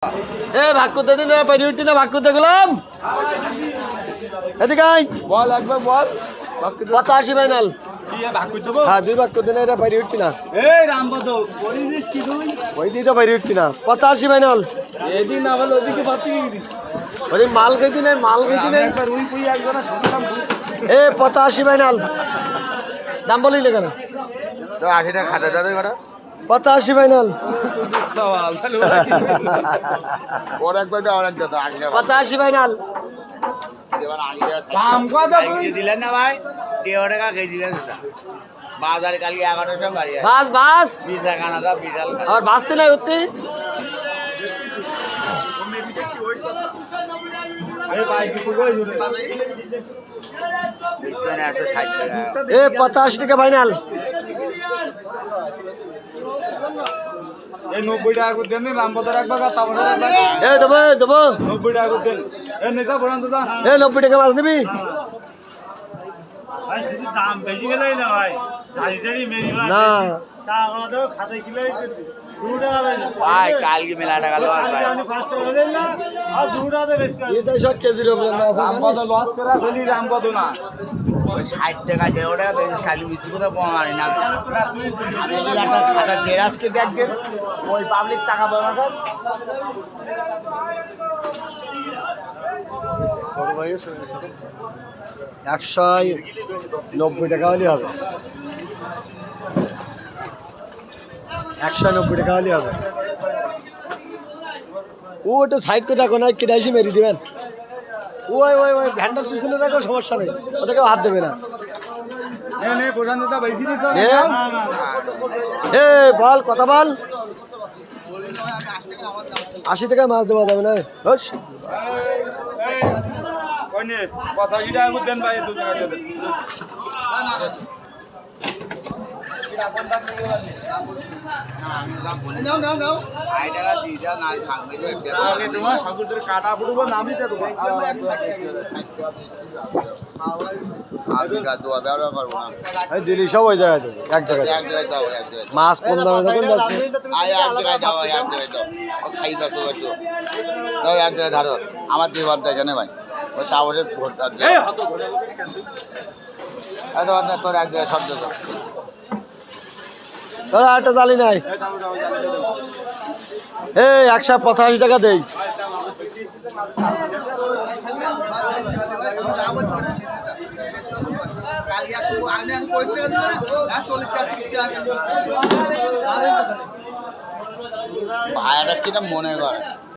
এ ভাগ করতে দিলে পেরিউটি না ভাগ করতে গেলাম এদিকে আই বল একবার বল 85 ফাইনাল ভাগ করে দেবো। হ্যাঁ দুই ভাগ করতে না এটা পেরিউটি না এই রামপদ বলিস কি তুই ওই দিয়ে তো পেরিউটি না 85 ফাইনাল এদিন না হলে ওদিকে পাচ্ছি ওই মাল খেতে নাই মাল খেতে নাই একবার উই পুই একবার শুনলাম এ 85 ফাইনাল দাম বলিলে কেন তো 80 টাকা খাতা দাও কটা 85 ফাইনাল সওয়াল তাহলে ওর একবার দাও অনেক দাও 80 টাকা 85 ফাইনাল দেবার 80 টাকা দাম কত তুই দিলেন না ভাই 1.5 টাকা কেজি দিলেন দাদা বাজারে কালকে 1100 বাড়ি আছে বাস বাস 20 টাকা না দাও বিশাল আর বাসতে নাই হতে এই ভাই কিছু কই জুরে বিস্তানে 160 টাকা এ 85 টাকা ফাইনাল এই 90 টাকা করে দেন রামপদর একবার তারপর একবার এ দেবো দেবো 90 টাকা করে দেন এই নেতা বরান দাদা এ 90 টাকা মাছ নিবি ভাই শুধু দাম বেশি গেলেই না ভাই চারিটারই মেরি ভাই না তা আমাদের খাতায় কিলো 2 টাকা লাগে ভাই কালকে মেলা টাকা লস ভাই আমি 5 টাকা দিলেন না আর 2 টাকা বেশি এটা সব কেজির উপরে মাছ আছে রামপদ লস করে চলি রামপদ না 60 টাকা 1.5 টাকা বেশি খালি বিক্রি করে পাওয়া না আমি যদি একটা খাতা জেরাসকে দেখবেন ওই পাবলিক টাকা পাবে না 190 টাকা হলে হবে 190 টাকা হলে হবে ও একটু সাইড করে রাখো না কেটে মেরে দিবেন ওই ওই ওই ভ্যান্ডার পিছনে রাখো সমস্যা নেই ওদেরকে হাত দেবে না নে নে বরান দাদা বেশি দিছ এ, এ বল কথা বল 80 টাকা মাছ দেওয়া যাবে না বস কই নে 85 টাকা করে দেন ভাই 2 টাকা দেন আই টাকা দিয়ে দাও না থাকবে আগে তোমার ঠাকুরের কাটা পড়বো নামই তো তোমার আমি কা দোয়া ব্যবহার করবো না এই দিলি সব ওই জায়গায় দেবে এক জায়গায় এক জায়গায় যাও এক জায়গায় মাছ কম দামে যখন যাচ্ছে আয় এক জায়গায় যাও এক জায়গায় যাও খাই বাসো বাসো যাও এক জায়গায় ধরো আমার দিয়ে বাদ দেখে ভাই ওই তাওয়ারের ভোটটা এই হতো ঘরে এত বাদ তোর এক জায়গায় সব যাও তোরা একটা জালি নাই এই 185 টাকা দেই ভাইয়াটা কিনা মনে করে